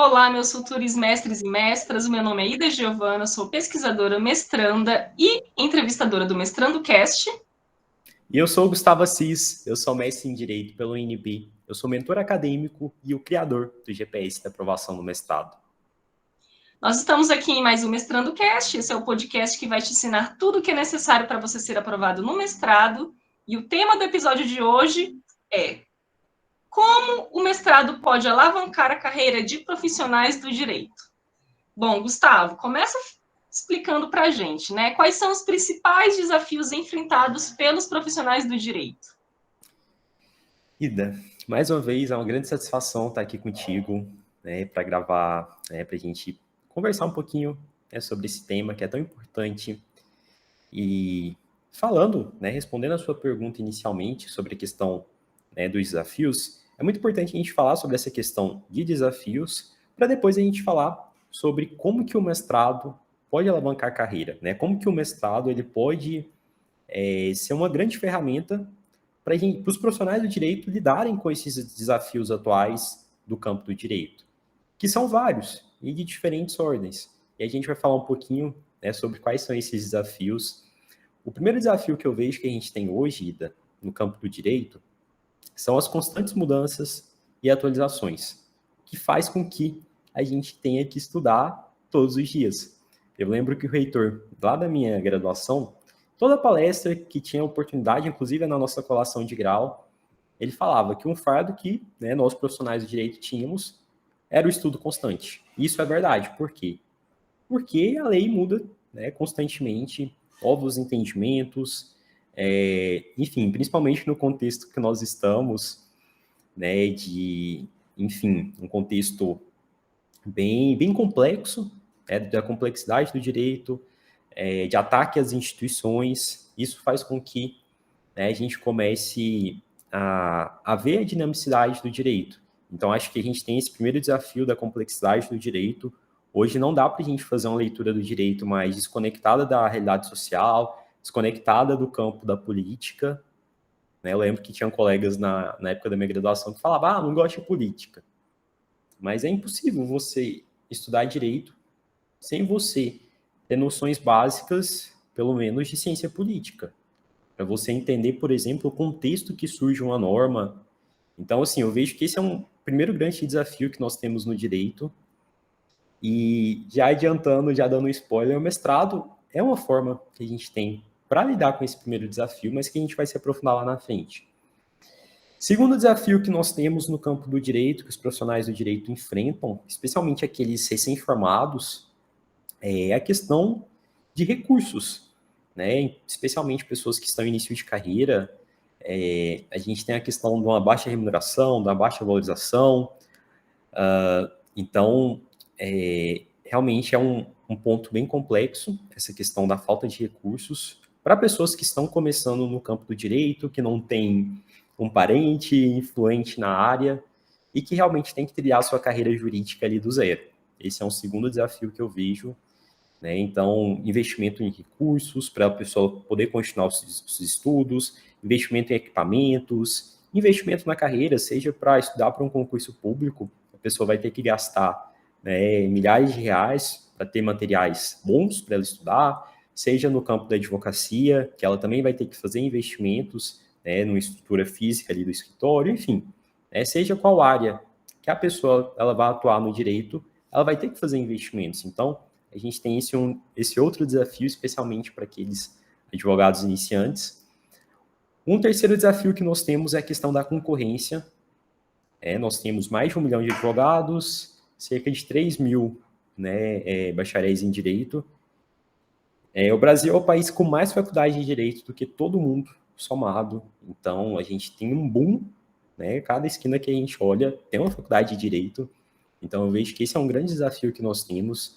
Olá, meus futuros mestres e mestras. O meu nome é Ida Giovana, sou pesquisadora mestranda e entrevistadora do Mestrando Cast. E eu sou o Gustavo Assis, eu sou mestre em Direito pelo UNB, eu sou mentor acadêmico e o criador do GPS da aprovação do mestrado. Nós estamos aqui em mais um Mestrando Cast. Esse é o podcast que vai te ensinar tudo o que é necessário para você ser aprovado no mestrado. E o tema do episódio de hoje é como o mestrado pode alavancar a carreira de profissionais do direito. Bom, Gustavo, começa explicando para a gente, né? Quais são os principais desafios enfrentados pelos profissionais do direito? Ida, mais uma vez é uma grande satisfação estar aqui contigo, né, para gravar, para a gente conversar um pouquinho, né, sobre esse tema que é tão importante. E falando, né, respondendo a sua pergunta inicialmente sobre a questão, né, dos desafios, é muito importante a gente falar sobre essa questão de desafios, para depois a gente falar sobre como que o mestrado pode alavancar a carreira, né? Como que o mestrado ele pode ser uma grande ferramenta para os profissionais do direito lidarem com esses desafios atuais do campo do direito, que são vários e de diferentes ordens. E a gente vai falar um pouquinho, né, sobre quais são esses desafios. O primeiro desafio que eu vejo que a gente tem hoje, Ida, no campo do direito, são as constantes mudanças e atualizações, que faz com que a gente tenha que estudar todos os dias. Eu lembro que o reitor, lá da minha graduação, toda palestra que tinha oportunidade, inclusive na nossa colação de grau, ele falava que um fardo que, né, nós profissionais do direito tínhamos era o estudo constante. Isso é verdade. Por quê? Porque a lei muda, né, constantemente, novos entendimentos, enfim, principalmente no contexto que nós estamos, né, enfim, um contexto bem complexo, né, da complexidade do direito, de ataque às instituições. Isso faz com que, né, a gente comece a ver a dinamicidade do direito. Então, acho que a gente tem esse primeiro desafio da complexidade do direito. Hoje não dá para a gente fazer uma leitura do direito mais desconectada da realidade social, desconectada do campo da política. Né? Eu lembro que tinham colegas na época da minha graduação que falavam, não gosto de política. Mas é impossível você estudar direito sem você ter noções básicas, pelo menos, de ciência política. Para você entender, por exemplo, o contexto que surge uma norma. Então, assim, eu vejo que esse é um primeiro grande desafio que nós temos no direito. E já adiantando, já dando um spoiler, o mestrado é uma forma que a gente tem para lidar com esse primeiro desafio, mas que a gente vai se aprofundar lá na frente. Segundo desafio que nós temos no campo do direito, que os profissionais do direito enfrentam, especialmente aqueles recém-formados, é a questão de recursos, né? Especialmente pessoas que estão em início de carreira. A gente tem a questão de uma baixa remuneração, da baixa valorização. Então, realmente é um ponto bem complexo, essa questão da falta de recursos para pessoas que estão começando no campo do direito, que não tem um parente influente na área e que realmente tem que trilhar a sua carreira jurídica ali do zero. Esse é um segundo desafio que eu vejo, né? Então, investimento em recursos para a pessoa poder continuar os estudos, investimento em equipamentos, investimento na carreira, seja para estudar para um concurso público, a pessoa vai ter que gastar, né, milhares de reais para ter materiais bons para ela estudar, seja no campo da advocacia, que ela também vai ter que fazer investimentos, né, numa estrutura física ali do escritório, enfim, né, seja qual área que a pessoa ela vai atuar no direito, ela vai ter que fazer investimentos. Então, a gente tem esse outro desafio, especialmente para aqueles advogados iniciantes. Um terceiro desafio que nós temos é a questão da concorrência. Nós temos mais de 1 milhão de advogados, cerca de 3 mil, né, bacharéis em direito. O Brasil é o país com mais faculdades de direito do que todo mundo somado. Então, a gente tem um boom, né? Cada esquina que a gente olha tem uma faculdade de direito. Então, eu vejo que esse é um grande desafio que nós temos,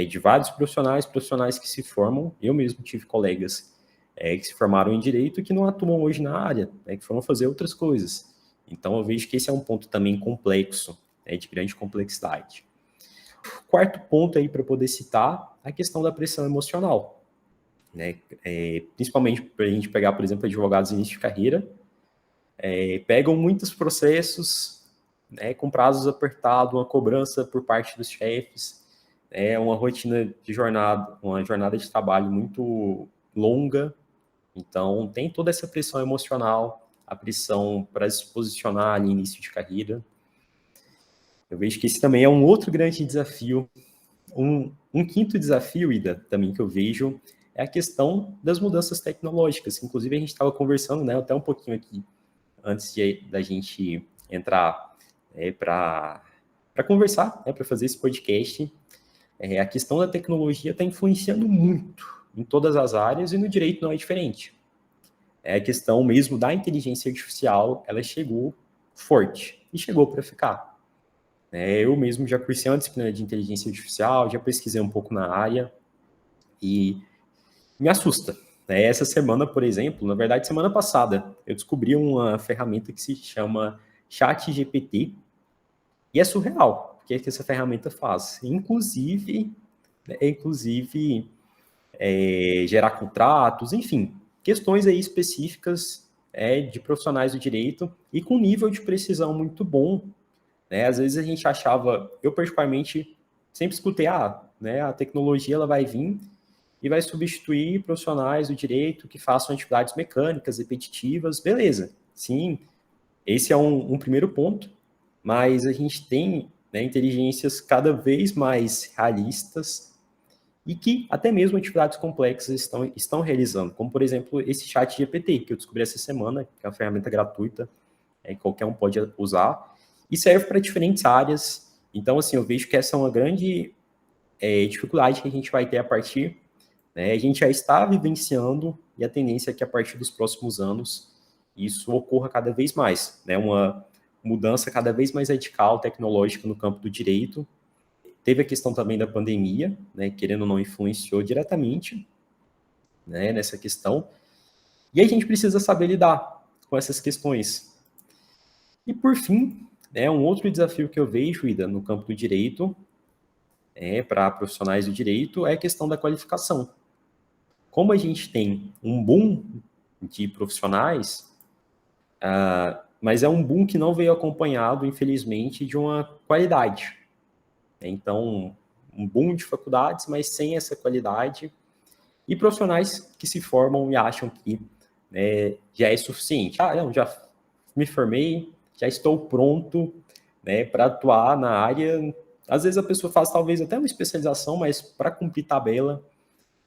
de vários profissionais que se formam. Eu mesmo tive colegas que se formaram em direito e que não atuam hoje na área, né, que foram fazer outras coisas. Então, eu vejo que esse é um ponto também complexo, né, de grande complexidade. Quarto ponto aí para poder citar, a questão da pressão emocional. Né? Principalmente para a gente pegar, por exemplo, advogados em início de carreira, pegam muitos processos, né, com prazos apertados, uma cobrança por parte dos chefes, uma rotina de jornada, uma jornada de trabalho muito longa. Então, tem toda essa pressão emocional, a pressão para se posicionar no início de carreira. Eu vejo que esse também é um outro grande desafio. Um quinto desafio, Ida, também que eu vejo, é a questão das mudanças tecnológicas. Inclusive, a gente estava conversando, né, até um pouquinho aqui, antes da gente entrar para conversar, né, para fazer esse podcast. A questão da tecnologia está influenciando muito em todas as áreas e no direito não é diferente. A questão mesmo da inteligência artificial, ela chegou forte e chegou para ficar. Eu mesmo já cursei uma disciplina de inteligência artificial, já pesquisei um pouco na área e me assusta. Essa semana, por exemplo, na verdade, semana passada, eu descobri uma ferramenta que se chama ChatGPT e é surreal o que essa ferramenta faz. Inclusive gerar contratos, enfim, questões aí específicas de profissionais do direito e com nível de precisão muito bom. Às vezes a gente achava, eu particularmente sempre escutei, a tecnologia ela vai vir e vai substituir profissionais do direito que façam atividades mecânicas, repetitivas, beleza. Sim, esse é um primeiro ponto, mas a gente tem inteligências cada vez mais realistas e que até mesmo atividades complexas estão realizando, como, por exemplo, esse chat GPT, que eu descobri essa semana, que é uma ferramenta gratuita, qualquer um pode usar, e serve para diferentes áreas. Então, assim, eu vejo que essa é uma grande dificuldade que a gente vai ter a partir, a gente já está vivenciando, e a tendência é que a partir dos próximos anos isso ocorra cada vez mais, uma mudança cada vez mais radical, tecnológica no campo do direito. Teve a questão também da pandemia, querendo ou não, influenciou diretamente nessa questão, e a gente precisa saber lidar com essas questões. E, por fim, um outro desafio que eu vejo, Ida, no campo do direito, para profissionais do direito, é a questão da qualificação. Como a gente tem um boom de profissionais, mas é um boom que não veio acompanhado, infelizmente, de uma qualidade. Então, um boom de faculdades, mas sem essa qualidade, e profissionais que se formam e acham que já é suficiente. Eu já me formei, já estou pronto para atuar na área. Às vezes a pessoa faz talvez até uma especialização, mas para cumprir tabela,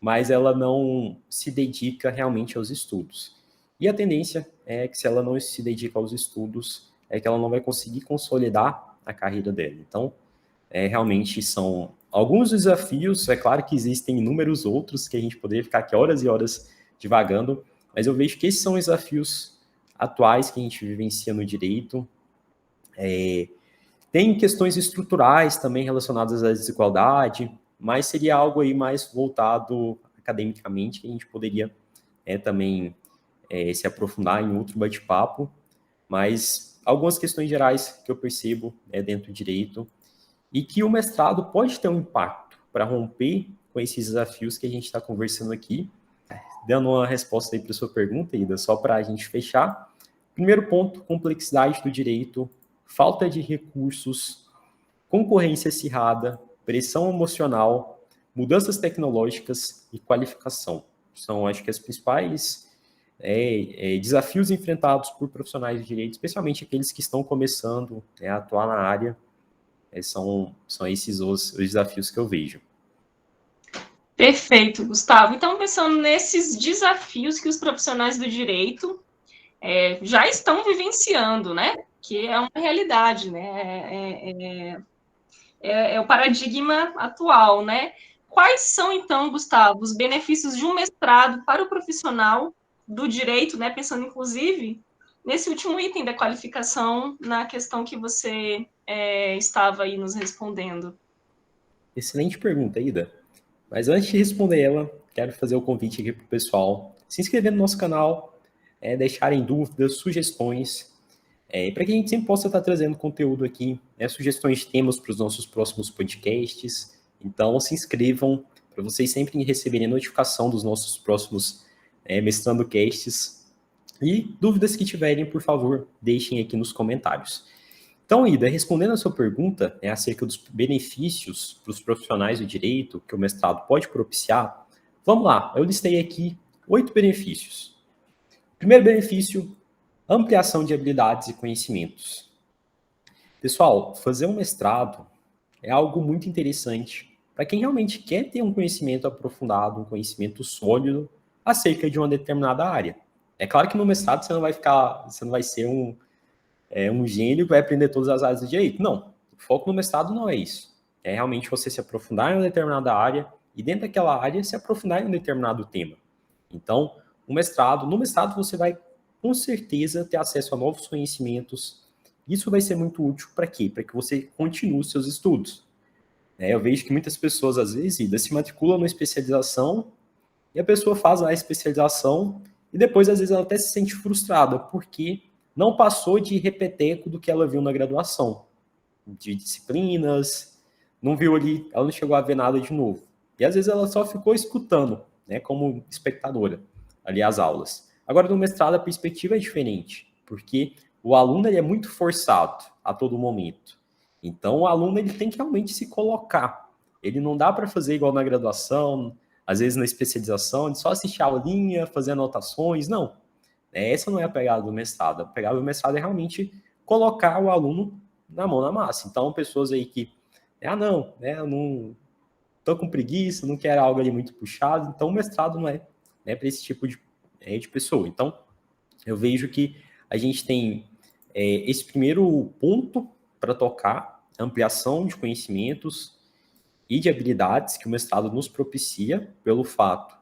mas ela não se dedica realmente aos estudos. E a tendência é que se ela não se dedica aos estudos, é que ela não vai conseguir consolidar a carreira dela. Então, realmente são alguns desafios. É claro que existem inúmeros outros que a gente poderia ficar aqui horas e horas divagando, mas eu vejo que esses são os desafios atuais que a gente vivencia no direito. Tem questões estruturais também relacionadas à desigualdade, mas seria algo aí mais voltado academicamente, que a gente poderia também se aprofundar em outro bate-papo, mas algumas questões gerais que eu percebo dentro do direito e que o mestrado pode ter um impacto para romper com esses desafios que a gente está conversando aqui. Dando uma resposta aí para a sua pergunta, Ida, só para a gente fechar. Primeiro ponto, complexidade do direito, falta de recursos, concorrência acirrada, pressão emocional, mudanças tecnológicas e qualificação. São, acho que, as principais desafios enfrentados por profissionais de direito, especialmente aqueles que estão começando a atuar na área. São esses os desafios que eu vejo. Perfeito, Gustavo. Então, pensando nesses desafios que os profissionais do direito já estão vivenciando, né? Que é uma realidade, né? É o paradigma atual, né? Quais são, então, Gustavo, os benefícios de um mestrado para o profissional do direito, né? Pensando, inclusive, nesse último item da qualificação, na questão que você estava aí nos respondendo. Excelente pergunta, Ida. Mas antes de responder ela, quero fazer o convite aqui para o pessoal se inscrever no nosso canal, deixarem dúvidas, sugestões, para que a gente sempre possa estar trazendo conteúdo aqui, sugestões de temas para os nossos próximos podcasts. Então, se inscrevam para vocês sempre receberem notificação dos nossos próximos Mestrando Casts. E dúvidas que tiverem, por favor, deixem aqui nos comentários. Então, Ida, respondendo a sua pergunta, acerca dos benefícios para os profissionais do direito que o mestrado pode propiciar, vamos lá, eu listei aqui 8 benefícios. Primeiro benefício, ampliação de habilidades e conhecimentos. Pessoal, fazer um mestrado é algo muito interessante para quem realmente quer ter um conhecimento aprofundado, um conhecimento sólido acerca de uma determinada área. É claro que no mestrado você não vai ser um gênio que vai aprender todas as áreas do direito. Não, o foco no mestrado não é isso. É realmente você se aprofundar em uma determinada área e dentro daquela área se aprofundar em um determinado tema. Então, no mestrado você vai com certeza ter acesso a novos conhecimentos. Isso vai ser muito útil para quê? Para que você continue os seus estudos. Eu vejo que muitas pessoas, às vezes, Ida, se matriculam numa especialização e a pessoa faz a especialização e depois, às vezes, ela até se sente frustrada, porque não passou de repeteco do que ela viu na graduação, de disciplinas, não viu ali, ela não chegou a ver nada de novo. E, às vezes, ela só ficou escutando, como espectadora, ali as aulas. Agora, no mestrado, a perspectiva é diferente, porque o aluno ele é muito forçado a todo momento. Então, o aluno ele tem que realmente se colocar. Ele não dá para fazer igual na graduação, às vezes na especialização, de só assistir a aulinha, fazer anotações. Não. Essa não é a pegada do mestrado. A pegada do mestrado é realmente colocar o aluno na mão na massa. Então, pessoas aí que, não, eu não estou com preguiça, não quero algo ali muito puxado. Então, o mestrado não é para esse tipo de pessoa. Então, eu vejo que a gente tem esse primeiro ponto para tocar, ampliação de conhecimentos e de habilidades que o mestrado nos propicia pelo fato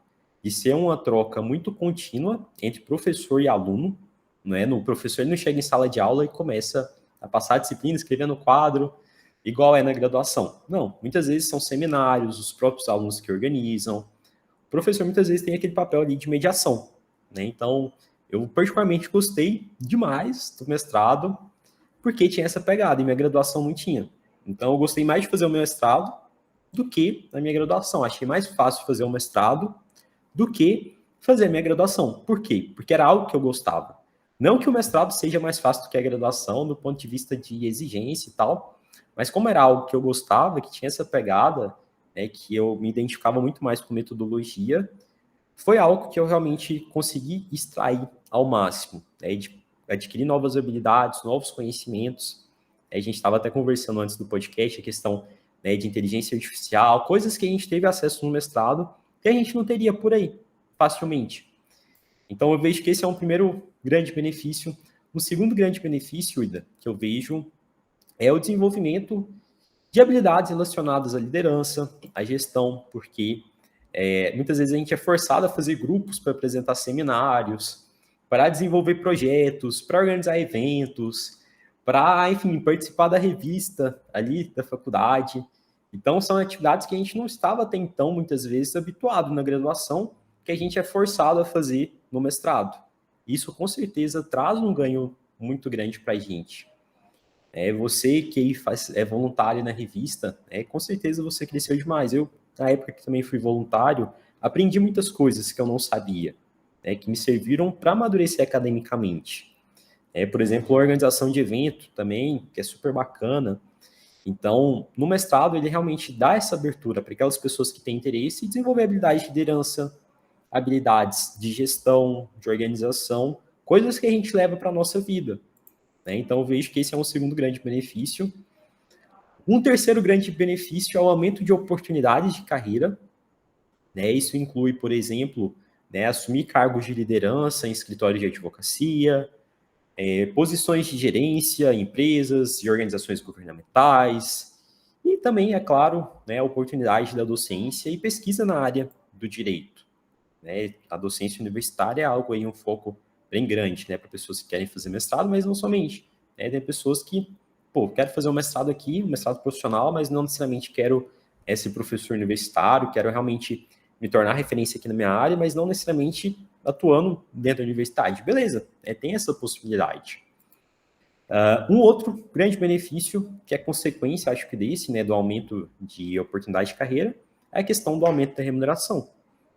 de ser uma troca muito contínua entre professor e aluno. O professor ele não chega em sala de aula e começa a passar a disciplina, escrevendo quadro, igual é na graduação. Não, muitas vezes são seminários, os próprios alunos que organizam. O professor muitas vezes tem aquele papel ali de mediação. Então, eu particularmente gostei demais do mestrado, porque tinha essa pegada, e minha graduação não tinha. Então, eu gostei mais de fazer o meu mestrado do que a minha graduação. Achei mais fácil fazer o mestrado do que fazer a minha graduação. Por quê? Porque era algo que eu gostava. Não que o mestrado seja mais fácil do que a graduação, do ponto de vista de exigência e tal, mas como era algo que eu gostava, que tinha essa pegada, que eu me identificava muito mais com metodologia, foi algo que eu realmente consegui extrair ao máximo, de adquirir novas habilidades, novos conhecimentos. A gente estava até conversando antes do podcast a questão de inteligência artificial, coisas que a gente teve acesso no mestrado que a gente não teria por aí, facilmente. Então, eu vejo que esse é um primeiro grande benefício. Um segundo grande benefício, Ida, que eu vejo é o desenvolvimento de habilidades relacionadas à liderança, à gestão, porque muitas vezes a gente é forçado a fazer grupos para apresentar seminários, para desenvolver projetos, para organizar eventos, para, enfim, participar da revista ali da faculdade. Então, são atividades que a gente não estava até então, muitas vezes, habituado na graduação, que a gente é forçado a fazer no mestrado. Isso, com certeza, traz um ganho muito grande para a gente. Você que é voluntário na revista, com certeza você cresceu demais. Eu, na época que também fui voluntário, aprendi muitas coisas que eu não sabia, que me serviram para amadurecer academicamente. Por exemplo, a organização de evento também, que é super bacana. Então, no mestrado, ele realmente dá essa abertura para aquelas pessoas que têm interesse em desenvolver habilidades de liderança, habilidades de gestão, de organização, coisas que a gente leva para a nossa vida. Então, eu vejo que esse é um segundo grande benefício. Um terceiro grande benefício é o aumento de oportunidades de carreira. Isso inclui, por exemplo, assumir cargos de liderança em escritórios de advocacia, posições de gerência em empresas e organizações governamentais, e também, é claro, a oportunidade da docência e pesquisa na área do direito. A docência universitária é algo aí, um foco bem grande, para pessoas que querem fazer mestrado, mas não somente. Tem pessoas que, quero fazer um mestrado aqui, um mestrado profissional, mas não necessariamente quero ser professor universitário, quero realmente me tornar referência aqui na minha área, mas não necessariamente atuando dentro da universidade. Beleza, tem essa possibilidade. Um outro grande benefício, que é consequência, acho que desse, do aumento de oportunidade de carreira, é a questão do aumento da remuneração.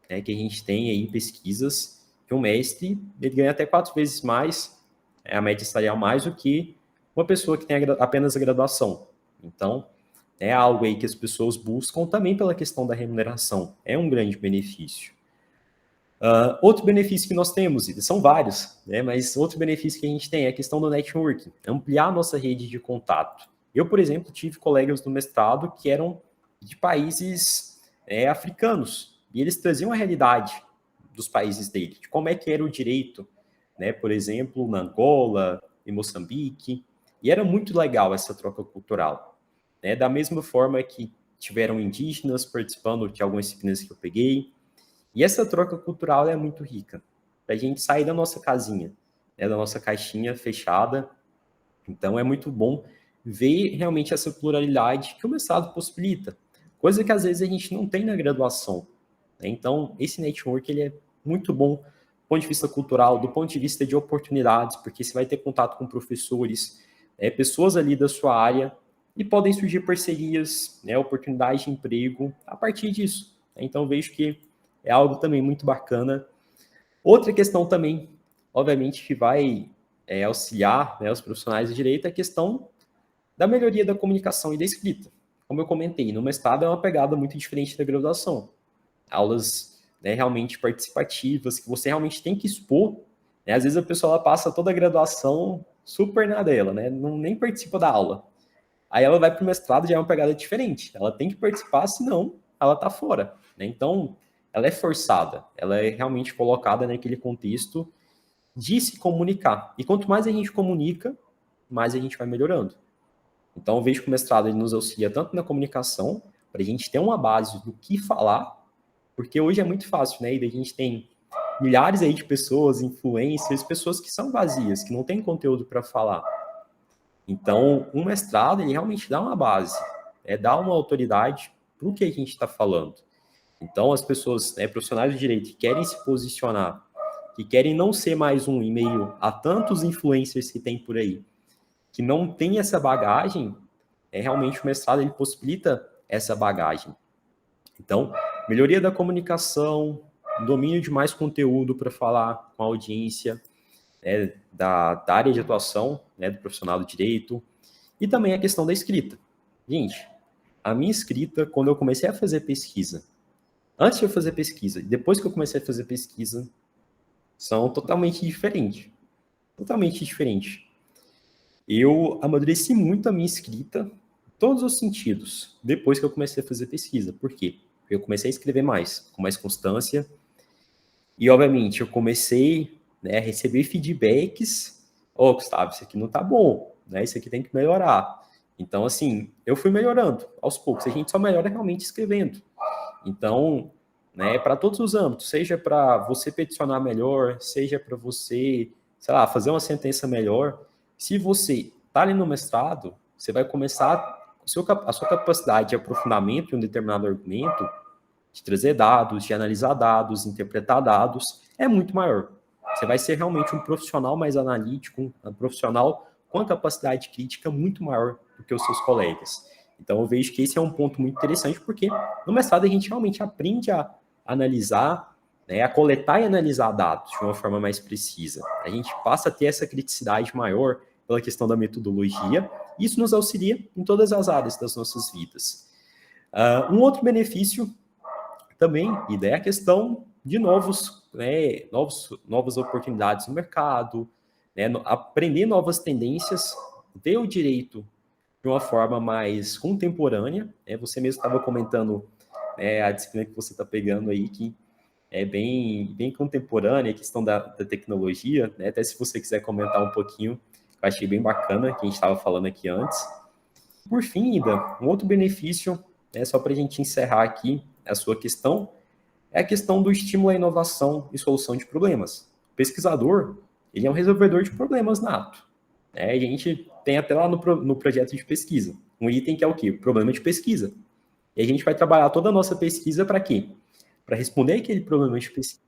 Que a gente tem aí pesquisas que um mestre ele ganha até 4 vezes mais, a média salarial mais do que uma pessoa que tem apenas a graduação. Então, é algo aí que as pessoas buscam também pela questão da remuneração. É um grande benefício. Outro benefício que nós temos, e são vários, né, mas outro benefício que a gente tem é a questão do networking, ampliar a nossa rede de contato. Eu, por exemplo, tive colegas no mestrado que eram de países africanos, e eles traziam a realidade dos países dele, de como é que era o direito, né, por exemplo, na Angola, em Moçambique, e era muito legal essa troca cultural. Né, da mesma forma que tiveram indígenas participando de algumas disciplinas que eu peguei, e essa troca cultural é muito rica, para a gente sair da nossa casinha, né, da nossa caixinha fechada. Então, é muito bom ver realmente essa pluralidade que o mestrado possibilita, coisa que às vezes a gente não tem na graduação. Né? Então, esse network ele é muito bom do ponto de vista cultural, do ponto de vista de oportunidades, porque você vai ter contato com professores, pessoas ali da sua área, e podem surgir parcerias, né, oportunidades de emprego a partir disso. Então, vejo que é algo também muito bacana. Outra questão também, obviamente, que vai auxiliar, né, os profissionais de direito é a questão da melhoria da comunicação e da escrita. Como eu comentei, no mestrado é uma pegada muito diferente da graduação. Aulas, né, realmente participativas, que você realmente tem que expor. Né? Às vezes a pessoa ela passa toda a graduação super na dela, né? Não, nem participa da aula. Aí ela vai para o mestrado, já é uma pegada diferente. Ela tem que participar, senão ela está fora. Né? Então, ela é forçada, ela é realmente colocada naquele contexto de se comunicar. E quanto mais a gente comunica, mais a gente vai melhorando. Então, eu vejo que o mestrado ele nos auxilia tanto na comunicação, para a gente ter uma base do que falar, porque hoje é muito fácil, né? E a gente tem milhares aí de pessoas, influencers, pessoas que são vazias, que não têm conteúdo para falar. Então, um mestrado, ele realmente dá uma base, dá uma autoridade para o que a gente está falando. Então, as pessoas, profissionais de direito, que querem se posicionar, que querem não ser mais um em meio a tantos influencers que tem por aí, que não tem essa bagagem, realmente o mestrado ele possibilita essa bagagem. Então, melhoria da comunicação, domínio de mais conteúdo para falar com a audiência, da área de atuação, né, do profissional do direito, e também a questão da escrita. Gente, a minha escrita, quando eu comecei a fazer pesquisa, antes de eu fazer pesquisa e depois que eu comecei a fazer pesquisa, são totalmente diferentes. Totalmente diferentes. Eu amadureci muito a minha escrita, em todos os sentidos, depois que eu comecei a fazer pesquisa. Por quê? Porque eu comecei a escrever mais, com mais constância. E, obviamente, eu comecei, né, a receber feedbacks. Gustavo, isso aqui não tá bom, né? Isso aqui tem que melhorar. Então, assim, eu fui melhorando aos poucos. A gente só melhora realmente escrevendo. Então, né, para todos os âmbitos, seja para você peticionar melhor, seja para você, sei lá, fazer uma sentença melhor. Se você está ali no mestrado, você vai começar a sua capacidade de aprofundamento em um determinado argumento, de trazer dados, de analisar dados, interpretar dados, é muito maior. Você vai ser realmente um profissional mais analítico, um profissional com a capacidade crítica muito maior do que os seus colegas. Então, eu vejo que esse é um ponto muito interessante, porque no mestrado a gente realmente aprende a analisar, né, a coletar e analisar dados de uma forma mais precisa. A gente passa a ter essa criticidade maior pela questão da metodologia, e isso nos auxilia em todas as áreas das nossas vidas. Um outro benefício também, e daí a questão de novas oportunidades no mercado, né, aprender novas tendências, ver o direito de uma forma mais contemporânea. Né? Você mesmo estava comentando a disciplina que você está pegando aí, que é bem contemporânea, a questão da tecnologia, né? Até se você quiser comentar um pouquinho, eu achei bem bacana, que a gente estava falando aqui antes. Por fim, ainda, um outro benefício, só para a gente encerrar aqui a sua questão, é a questão do estímulo à inovação e solução de problemas. O pesquisador, ele é um resolvedor de problemas nato. Né? A gente tem até lá no projeto de pesquisa um item que é o quê? Problema de pesquisa. E a gente vai trabalhar toda a nossa pesquisa para quê? Para responder aquele problema de pesquisa.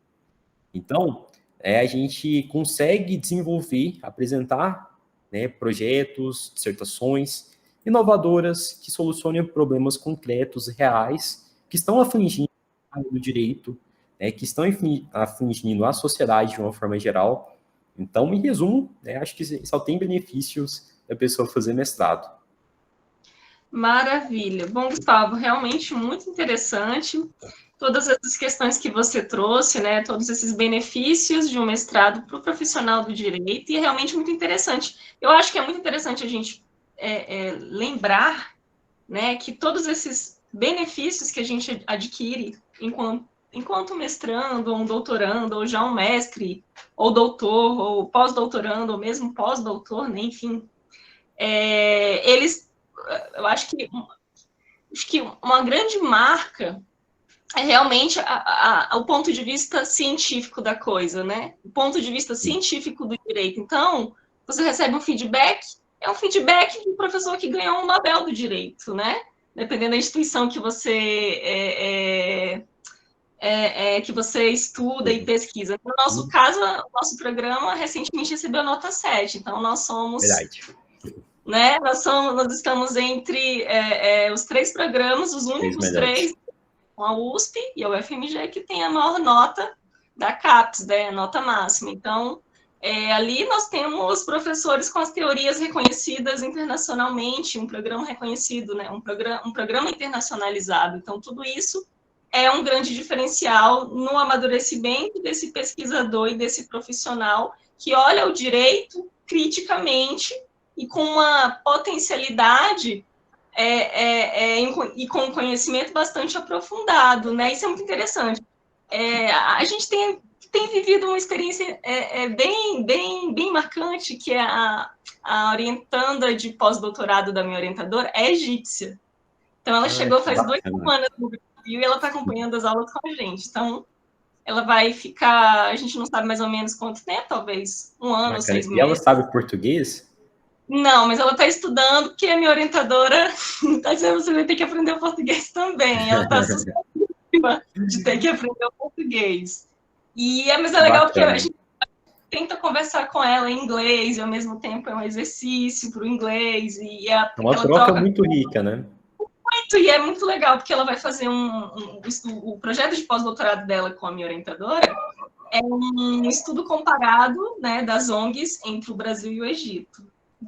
Então, a gente consegue desenvolver, apresentar, né, projetos, dissertações inovadoras que solucionem problemas concretos, reais, que estão afligindo a área do direito, né, que estão afligindo a sociedade de uma forma geral. Então, em resumo, acho que só tem benefícios da pessoa fazer mestrado. Maravilha. Bom, Gustavo, realmente muito interessante. Todas essas questões que você trouxe, né? Todos esses benefícios de um mestrado para o profissional do direito, e é realmente muito interessante. Eu acho que é muito interessante a gente lembrar, né, que todos esses benefícios que a gente adquire enquanto mestrando, ou um doutorando, ou já um mestre, ou doutor, ou pós-doutorando, ou mesmo pós-doutor, né, enfim, eles, eu acho que uma grande marca é realmente o ponto de vista científico da coisa, né? O ponto de vista científico do direito. Então, você recebe um feedback, é um feedback de um professor que ganhou um Nobel do direito, né? Dependendo da instituição que você estuda e pesquisa. No nosso caso, o nosso programa recentemente recebeu nota 7, então nós somos... Verdade. Né? Nós estamos entre os 3 programas, os únicos 3, a USP e a UFMG, que tem a maior nota da CAPES, né? A nota máxima. Então, ali nós temos professores com as teorias reconhecidas internacionalmente, um programa reconhecido, né? Um programa internacionalizado. Então, tudo isso é um grande diferencial no amadurecimento desse pesquisador e desse profissional que olha o direito criticamente e com uma potencialidade e com um conhecimento bastante aprofundado, né? Isso é muito interessante. A gente tem vivido uma experiência bem marcante, que é a orientanda de pós-doutorado da minha orientadora é egípcia. Então, ela chegou faz 2 semanas no Brasil e ela está acompanhando as aulas com a gente. Então, ela vai ficar, a gente não sabe mais ou menos quanto tempo, talvez 1 ano ou 6 meses. E ela sabe português? Não, mas ela está estudando, porque a minha orientadora está dizendo que você vai ter que aprender o português também. Ela está suscetível de ter que aprender o português. Mas é legal porque a gente tenta conversar com ela em inglês, e ao mesmo tempo é um exercício para o inglês. E é uma troca muito rica, né? Muito, e é muito legal, porque ela vai fazer o projeto de pós-doutorado dela com a minha orientadora é um estudo comparado, né, das ONGs entre o Brasil e o Egito.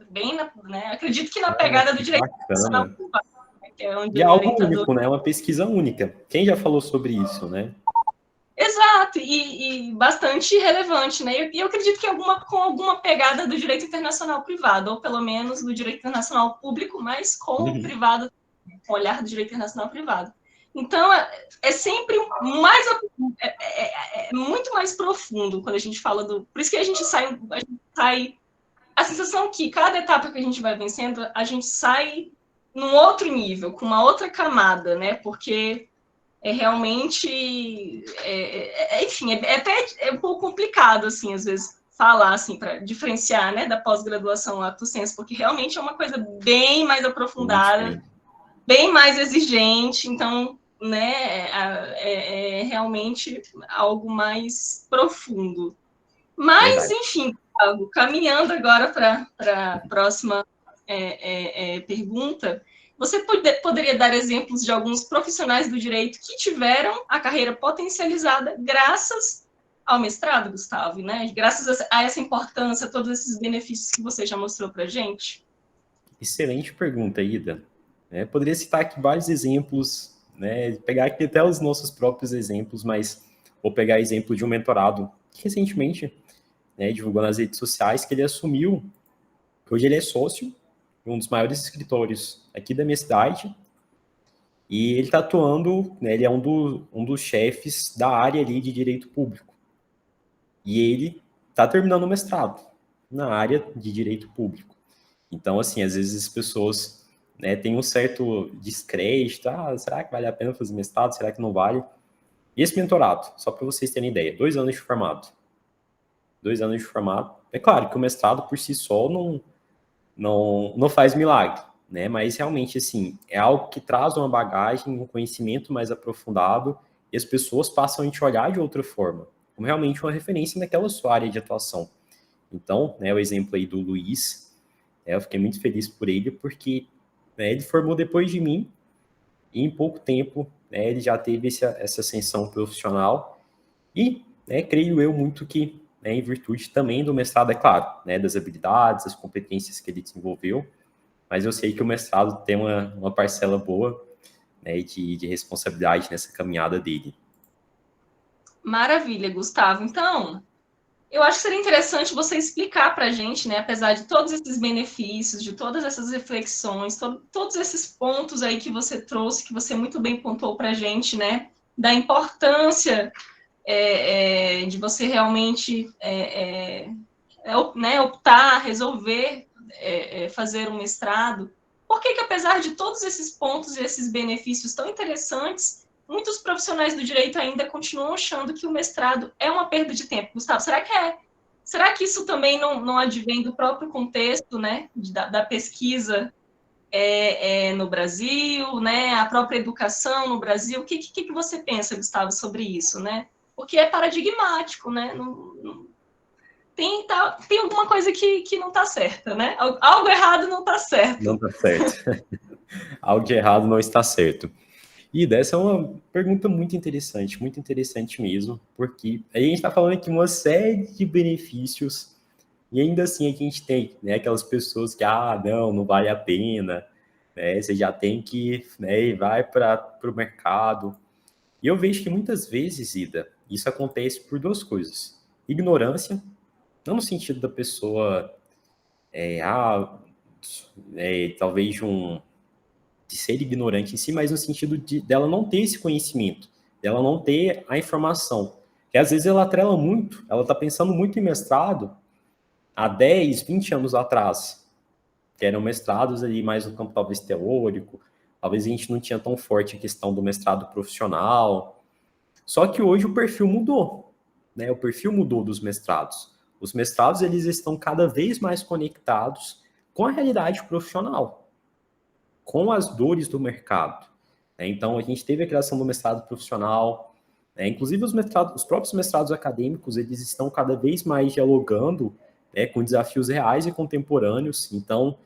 Bem, né, acredito que na pegada do direito internacional privado, né, que é onde e é algo único, né? É uma pesquisa única. Quem já falou sobre isso, né? Exato, e bastante relevante, né? E eu acredito que com alguma pegada do direito internacional privado, ou pelo menos do direito internacional público, mas com o privado, com o olhar do direito internacional privado. Então, é sempre mais muito mais profundo quando a gente fala do... Por isso que a gente sai... A sensação que cada etapa que a gente vai vencendo, a gente sai num outro nível, com uma outra camada, né? Porque realmente... enfim, é um pouco complicado, assim, às vezes, falar, assim, para diferenciar, né, da pós-graduação lato sensu, porque realmente é uma coisa bem mais aprofundada, bem mais exigente, então, né, é realmente algo mais profundo. Mas, enfim, caminhando agora para a próxima pergunta, você poderia dar exemplos de alguns profissionais do direito que tiveram a carreira potencializada graças ao mestrado, Gustavo, né? Graças a essa importância, a todos esses benefícios que você já mostrou para a gente? Excelente pergunta, Ida. Poderia citar aqui vários exemplos, né? Pegar aqui até os nossos próprios exemplos, mas vou pegar exemplo de um mentorado que recentemente, né, divulgou nas redes sociais que ele assumiu, que hoje ele é sócio de um dos maiores escritórios aqui da minha cidade, e ele está atuando, né, ele é um dos chefes da área ali de direito público. E ele está terminando o mestrado na área de direito público. Então, assim, às vezes as pessoas, né, têm um certo descrédito, será que vale a pena fazer mestrado, será que não vale? E esse mentorado, só para vocês terem ideia, 2 anos de formado. 2 anos de formado. É claro que o mestrado por si só não faz milagre, né? Mas realmente, assim, é algo que traz uma bagagem, um conhecimento mais aprofundado, e as pessoas passam a te olhar de outra forma, como realmente uma referência naquela sua área de atuação. Então, né, o exemplo aí do Luiz, eu fiquei muito feliz por ele, porque, né, ele formou depois de mim, e em pouco tempo, né, ele já teve essa ascensão profissional, e, né, creio eu muito que né, em virtude também do mestrado, é claro, né, das habilidades, das competências que ele desenvolveu, mas eu sei que o mestrado tem uma parcela boa, né, de responsabilidade nessa caminhada dele. Maravilha, Gustavo. Então, eu acho que seria interessante você explicar para a gente, né, apesar de todos esses benefícios, de todas essas reflexões, todos esses pontos aí que você trouxe, que você muito bem pontuou para a gente, né, da importância de você realmente né, optar, resolver fazer um mestrado. Por que, apesar de todos esses pontos e esses benefícios tão interessantes, muitos profissionais do direito ainda continuam achando que o mestrado é uma perda de tempo? Gustavo, será que é? Será que isso também não advém do próprio contexto, né, da pesquisa no Brasil, né, a própria educação no Brasil? O que você pensa, Gustavo, sobre isso, né? Porque é paradigmático, né? Tem alguma coisa que não está certa, né? Algo errado não está certo. Não está certo. Algo de errado não está certo. E dessa é uma pergunta muito interessante mesmo, porque a gente está falando aqui uma série de benefícios e ainda assim a gente tem, né, aquelas pessoas que, não vale a pena, né, você já tem que, né, e vai para o mercado. E eu vejo que muitas vezes, Ida, isso acontece por duas coisas. Ignorância, não no sentido da pessoa, talvez de ser ignorante em si, mas no sentido dela não ter esse conhecimento, dela não ter a informação. Que às vezes ela atrela muito, ela está pensando muito em mestrado há 10, 20 anos atrás, que eram mestrados ali mais no campo talvez teórico, talvez a gente não tinha tão forte a questão do mestrado profissional. Só que hoje o perfil mudou, né? O perfil mudou dos mestrados. Os mestrados, eles estão cada vez mais conectados com a realidade profissional, com as dores do mercado. Então, a gente teve a criação do mestrado profissional, inclusive os próprios mestrados acadêmicos, eles estão cada vez mais dialogando, com desafios reais e contemporâneos. Então,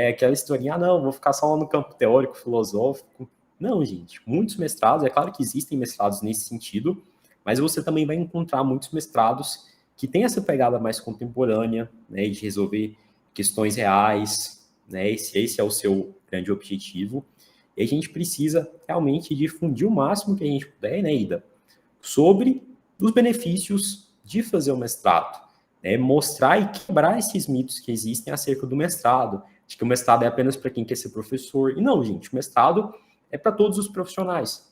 aquela historinha, não, vou ficar só no campo teórico, filosófico. Não, gente, muitos mestrados, é claro que existem mestrados nesse sentido, mas você também vai encontrar muitos mestrados que têm essa pegada mais contemporânea, né, de resolver questões reais, né, esse é o seu grande objetivo. E a gente precisa realmente difundir o máximo que a gente puder, né, Ida, sobre os benefícios de fazer o mestrado, né, mostrar e quebrar esses mitos que existem acerca do mestrado, de que o mestrado é apenas para quem quer ser professor. E não, gente, o mestrado é para todos os profissionais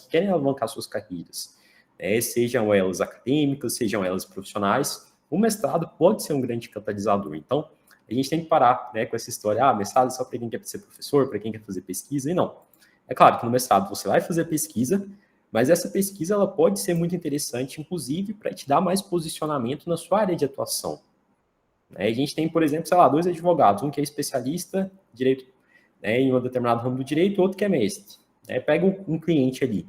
que querem alavancar suas carreiras, né, sejam elas acadêmicas, sejam elas profissionais. O mestrado pode ser um grande catalisador. Então, a gente tem que parar, né, com essa história, mestrado é só para quem quer ser professor, para quem quer fazer pesquisa, e não. É claro que no mestrado você vai fazer pesquisa, mas essa pesquisa ela pode ser muito interessante, inclusive, para te dar mais posicionamento na sua área de atuação. A gente tem, por exemplo, sei lá, 2 advogados, um que é especialista em direito, né, em um determinado ramo do direito, outro que é mestre. Pega um cliente ali,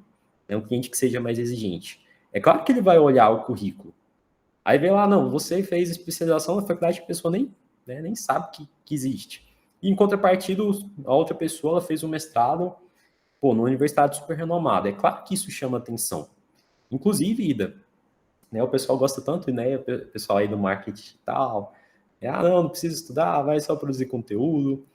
né, um cliente que seja mais exigente. É claro que ele vai olhar o currículo. Aí vê lá, não, você fez especialização na faculdade que a pessoa nem sabe que existe. E em contrapartida, a outra pessoa ela fez um mestrado, numa universidade super renomada. É claro que isso chama atenção. Inclusive, Ida, né, o pessoal gosta tanto, né, o pessoal aí do marketing e tal, não precisa estudar, vai só produzir conteúdo.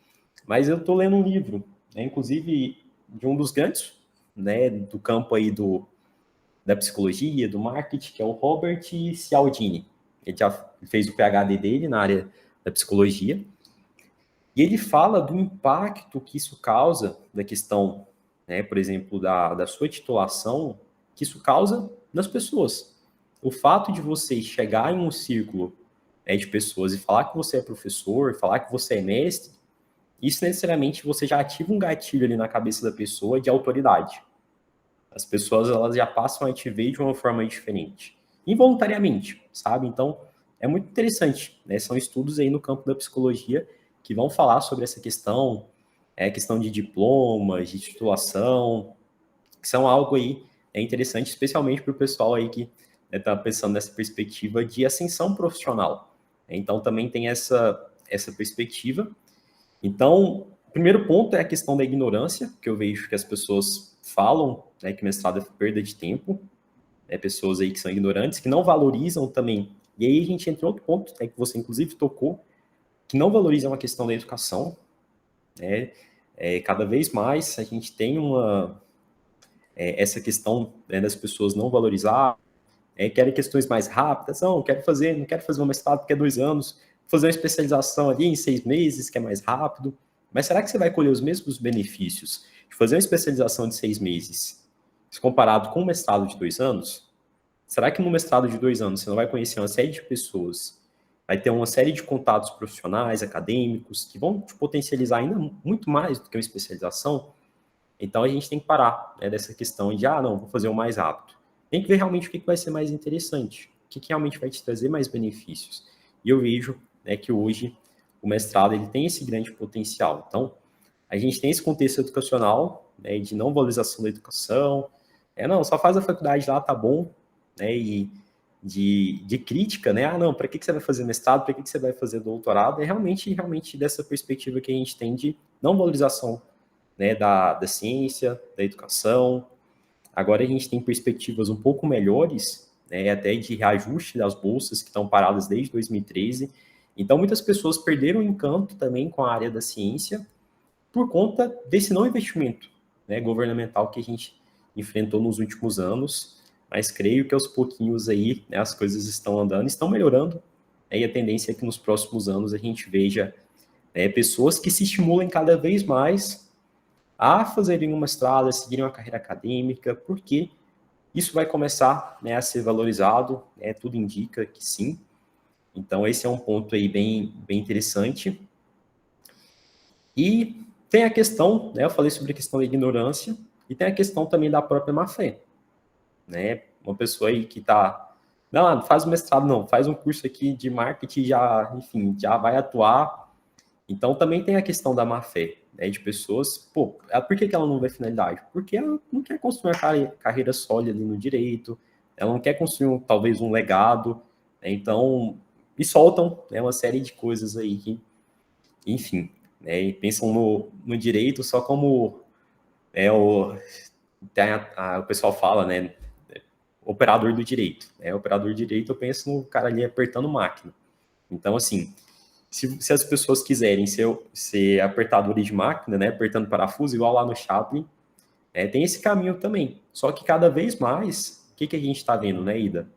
Mas eu estou lendo um livro, né, inclusive de um dos grandes, né, do campo aí da psicologia, do marketing, que é o Robert Cialdini. Ele já fez o PhD dele na área da psicologia, e ele fala do impacto que isso causa, da questão, né, por exemplo, da sua titulação, que isso causa nas pessoas. O fato de você chegar em um círculo, né, de pessoas e falar que você é professor, falar que você é mestre, isso necessariamente você já ativa um gatilho ali na cabeça da pessoa de autoridade. As pessoas elas já passam a te ver de uma forma diferente, involuntariamente, sabe? Então, é muito interessante, né? São estudos aí no campo da psicologia que vão falar sobre essa questão, questão de diplomas, de titulação, que são algo aí interessante, especialmente para o pessoal aí que está pensando nessa perspectiva de ascensão profissional. Então, também tem essa perspectiva. Então, o primeiro ponto é a questão da ignorância, que eu vejo que as pessoas falam, né, que mestrado é perda de tempo. pessoas aí que são ignorantes, que não valorizam também. E aí a gente entra em outro ponto, né, que você inclusive tocou, que não valorizam a questão da educação, né? Cada vez mais a gente tem essa questão, né, das pessoas não valorizar, querem questões mais rápidas, não quero fazer, não quero fazer um mestrado porque é 2 anos, vou fazer uma especialização ali em 6 meses, que é mais rápido. Mas será que você vai colher os mesmos benefícios de fazer uma especialização de 6 meses, comparado com um mestrado de 2 anos? Será que no mestrado de 2 anos você não vai conhecer uma série de pessoas, vai ter uma série de contatos profissionais, acadêmicos, que vão te potencializar ainda muito mais do que uma especialização? Então a gente tem que parar, né, dessa questão de, não, vou fazer o mais rápido. Tem que ver realmente o que vai ser mais interessante, o que realmente vai te trazer mais benefícios. E eu vejo, né, que hoje o mestrado ele tem esse grande potencial. Então, a gente tem esse contexto educacional, né, de não valorização da educação, não, só faz a faculdade lá, tá bom, né, e de crítica, né, não, para que você vai fazer mestrado, para que você vai fazer doutorado, é realmente dessa perspectiva que a gente tem de não valorização, né, da ciência, da educação. Agora a gente tem perspectivas um pouco melhores, né, até de reajuste das bolsas que estão paradas desde 2013. Então, muitas pessoas perderam o encanto também com a área da ciência por conta desse não investimento, né, governamental que a gente enfrentou nos últimos anos. Mas creio que aos pouquinhos aí, né, as coisas estão andando, estão melhorando, né, e a tendência é que nos próximos anos a gente veja, né, pessoas que se estimulem cada vez mais a fazerem uma mestrado, a seguirem uma carreira acadêmica, porque isso vai começar, né, a ser valorizado, né, tudo indica que sim. Então, esse é um ponto aí bem interessante. E tem a questão, né, eu falei sobre a questão da ignorância, e tem a questão também da própria má-fé. Né? Uma pessoa aí que está, não faz um mestrado, não, faz um curso aqui de marketing, enfim, já vai atuar. Então, também tem a questão da má-fé, né, de pessoas, por que ela não vê finalidade? Porque ela não quer construir uma carreira sólida ali no direito, ela não quer construir, talvez, um legado, né, então, e soltam, né, uma série de coisas aí que, enfim, né, e pensam no direito só como o pessoal fala, né, operador do direito. Operador do direito, eu penso no cara ali apertando máquina. Então, assim, se as pessoas quiserem ser apertadores de máquina, né, apertando parafuso, igual lá no Chaplin, tem esse caminho também. Só que cada vez mais, o que a gente está vendo, né, Ida?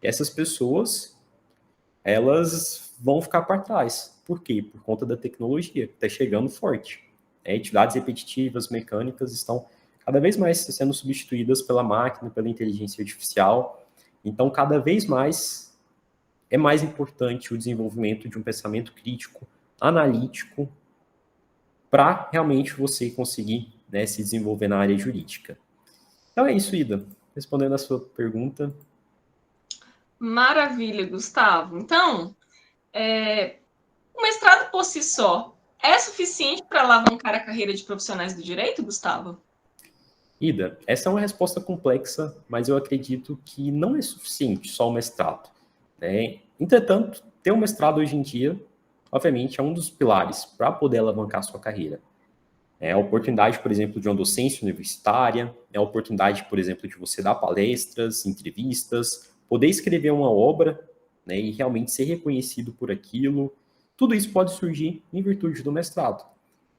Essas pessoas, elas vão ficar para trás. Por quê? Por conta da tecnologia, que está chegando forte. Atividades repetitivas, mecânicas, estão cada vez mais sendo substituídas pela máquina, pela inteligência artificial. Então, cada vez mais é mais importante o desenvolvimento de um pensamento crítico, analítico, para realmente você conseguir, né, se desenvolver na área jurídica. Então é isso, Ida. Respondendo a sua pergunta. Maravilha, Gustavo. Então, o mestrado por si só é suficiente para alavancar a carreira de profissionais do direito, Gustavo? Ida, essa é uma resposta complexa, mas eu acredito que não é suficiente só o mestrado. Né? Entretanto, ter um mestrado hoje em dia, obviamente, é um dos pilares para poder alavancar a sua carreira. É a oportunidade, por exemplo, de uma docência universitária, é a oportunidade, por exemplo, de você dar palestras, entrevistas, poder escrever uma obra, né, e realmente ser reconhecido por aquilo. Tudo isso pode surgir em virtude do mestrado.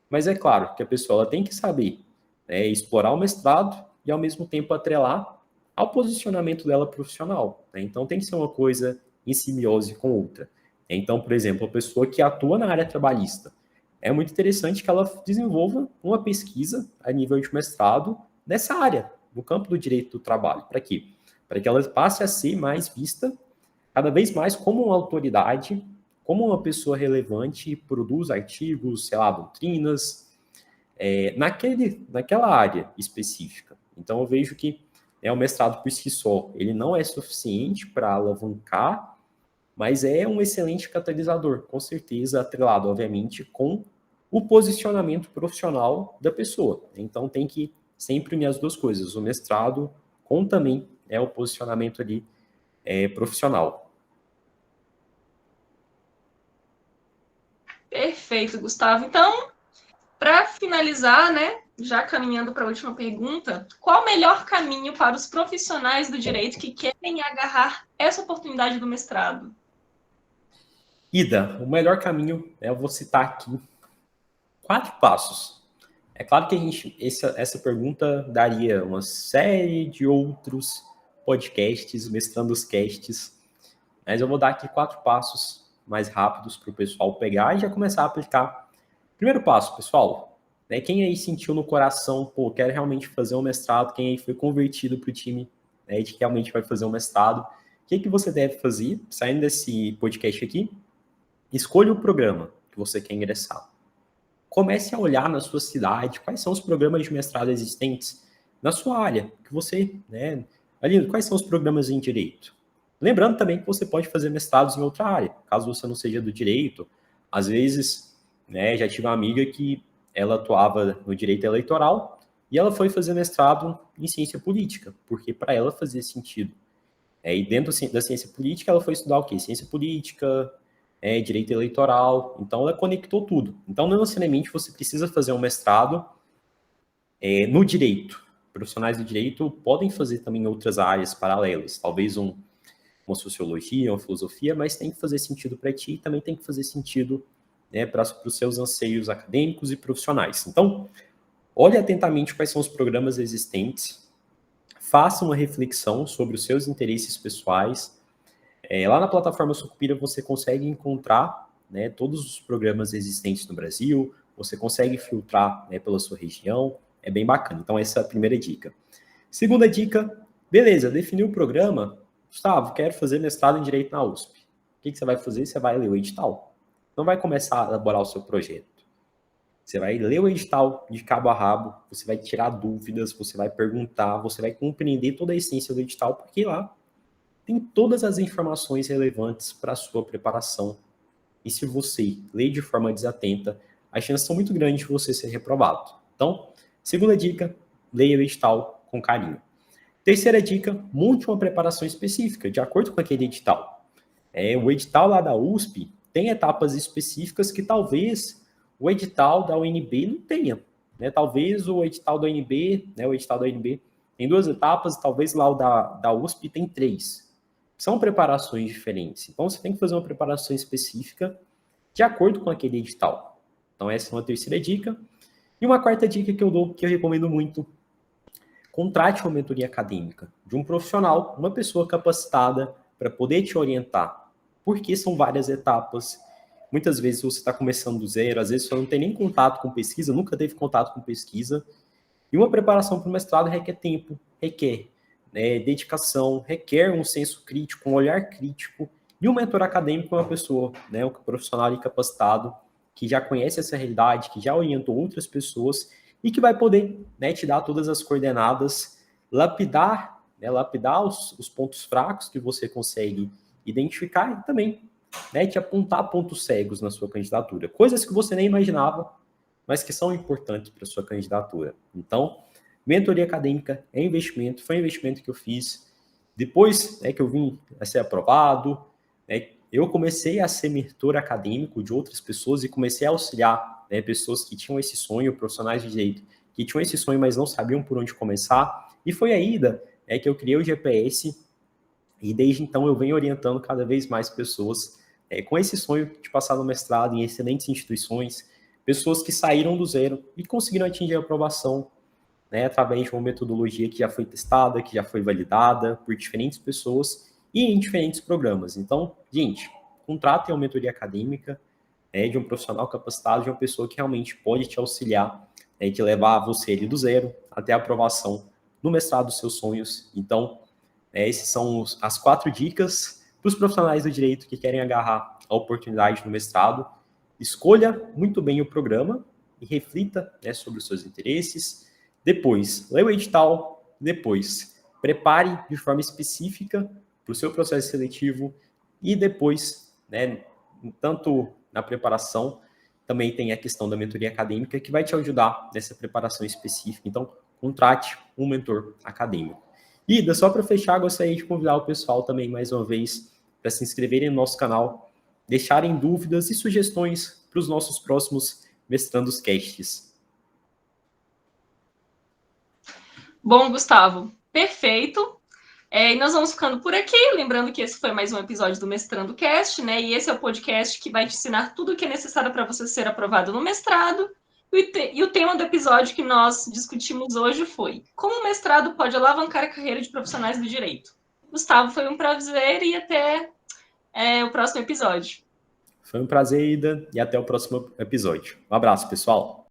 Mas é claro que a pessoa ela tem que saber, né, explorar o mestrado e, ao mesmo tempo, atrelar ao posicionamento dela profissional. Né? Então, tem que ser uma coisa em simbiose com outra. Então, por exemplo, a pessoa que atua na área trabalhista, é muito interessante que ela desenvolva uma pesquisa a nível de mestrado nessa área, no campo do direito do trabalho. Para quê? Para que ela passe a ser mais vista cada vez mais como uma autoridade, como uma pessoa relevante e produz artigos, sei lá, doutrinas, naquela área específica. Então, eu vejo que o mestrado por si só, ele não é suficiente para alavancar, mas é um excelente catalisador, com certeza atrelado, obviamente, com o posicionamento profissional da pessoa. Então, tem que sempre unir as duas coisas, o mestrado com também o posicionamento ali profissional. Perfeito, Gustavo. Então, para finalizar, né, já caminhando para a última pergunta, qual o melhor caminho para os profissionais do direito que querem agarrar essa oportunidade do mestrado? Ida, o melhor caminho eu vou citar aqui 4 passos. É claro que essa pergunta daria uma série de outros podcasts, mestrando os casts, mas eu vou dar aqui 4 passos mais rápidos para o pessoal pegar e já começar a aplicar. Primeiro passo, pessoal, né, quem aí sentiu no coração, pô, quero realmente fazer um mestrado, quem aí foi convertido para o time, né, de que realmente vai fazer um mestrado, o que você deve fazer, saindo desse podcast aqui? Escolha o programa que você quer ingressar. Comece a olhar na sua cidade quais são os programas de mestrado existentes na sua área, que você, né, ali, quais são os programas em direito. Lembrando também que você pode fazer mestrados em outra área, caso você não seja do direito. Às vezes, né, já tive uma amiga que ela atuava no direito eleitoral e ela foi fazer mestrado em ciência política, porque para ela fazia sentido. E dentro da ciência política, ela foi estudar o quê? Ciência política, direito eleitoral. Então, ela conectou tudo. Então, não necessariamente você precisa fazer um mestrado no direito. Profissionais do direito podem fazer também outras áreas paralelas. Talvez uma sociologia, uma filosofia, mas tem que fazer sentido para ti e também tem que fazer sentido, né, para os seus anseios acadêmicos e profissionais. Então, olhe atentamente quais são os programas existentes, faça uma reflexão sobre os seus interesses pessoais. Lá na plataforma Sucupira você consegue encontrar, né, todos os programas existentes no Brasil, você consegue filtrar, né, pela sua região, é bem bacana. Então, essa é a primeira dica. Segunda dica, beleza, definiu o programa. Gustavo, quero fazer mestrado em Direito na USP. O que você vai fazer? Você vai ler o edital. Não vai começar a elaborar o seu projeto. Você vai ler o edital de cabo a rabo, você vai tirar dúvidas, você vai perguntar, você vai compreender toda a essência do edital, porque lá tem todas as informações relevantes para a sua preparação. E se você ler de forma desatenta, as chances são muito grandes de você ser reprovado. Então, segunda dica, leia o edital com carinho. Terceira dica, monte uma preparação específica, de acordo com aquele edital. O edital lá da USP tem etapas específicas que talvez o edital da UNB não tenha. Né? Talvez o edital da UNB, né, o edital da UNB tem 2 etapas, talvez lá o da USP tem 3. São preparações diferentes. Então, você tem que fazer uma preparação específica de acordo com aquele edital. Então, essa é uma terceira dica. E uma quarta dica que eu dou, que eu recomendo muito, contrate uma mentoria acadêmica de um profissional, uma pessoa capacitada para poder te orientar. Porque são várias etapas. Muitas vezes você está começando do zero, às vezes você não tem nem contato com pesquisa, nunca teve contato com pesquisa. E uma preparação para o mestrado requer tempo, requer dedicação, requer um senso crítico, um olhar crítico. E um mentor acadêmico é uma pessoa, né, um profissional ali capacitado, que já conhece essa realidade, que já orientou outras pessoas e que vai poder, né, te dar todas as coordenadas, lapidar os pontos fracos que você consegue identificar e também, né, te apontar pontos cegos na sua candidatura. Coisas que você nem imaginava, mas que são importantes para a sua candidatura. Então, mentoria acadêmica é investimento, foi um investimento que eu fiz. Depois que eu vim a ser aprovado, eu comecei a ser mentor acadêmico de outras pessoas e comecei a auxiliar, pessoas que tinham esse sonho, profissionais de direito, que tinham esse sonho, mas não sabiam por onde começar. E foi aí que eu criei o GPS e desde então eu venho orientando cada vez mais pessoas com esse sonho de passar no mestrado em excelentes instituições, pessoas que saíram do zero e conseguiram atingir a aprovação, né, através de uma metodologia que já foi testada, que já foi validada por diferentes pessoas e em diferentes programas. Então, gente, contratem uma mentoria acadêmica de um profissional capacitado, de uma pessoa que realmente pode te auxiliar, de levar você ali do zero até a aprovação no mestrado dos seus sonhos. Então, esses são as 4 dicas para os profissionais do direito que querem agarrar a oportunidade no mestrado. Escolha muito bem o programa e reflita, sobre os seus interesses. Depois, leia o edital. Depois, prepare de forma específica para o seu processo seletivo. E depois, tanto na preparação, também tem a questão da mentoria acadêmica, que vai te ajudar nessa preparação específica. Então, contrate um mentor acadêmico. E, só para fechar, gostaria de convidar o pessoal também, mais uma vez, para se inscreverem no nosso canal, deixarem dúvidas e sugestões para os nossos próximos Mestrandos Casts. Bom, Gustavo, perfeito. E nós vamos ficando por aqui, lembrando que esse foi mais um episódio do Mestrando Cast, né? E esse é o podcast que vai te ensinar tudo o que é necessário para você ser aprovado no mestrado. E o tema do episódio que nós discutimos hoje foi como o mestrado pode alavancar a carreira de profissionais do direito. Gustavo, foi um prazer e até o próximo episódio. Foi um prazer, Ida, e até o próximo episódio. Um abraço, pessoal!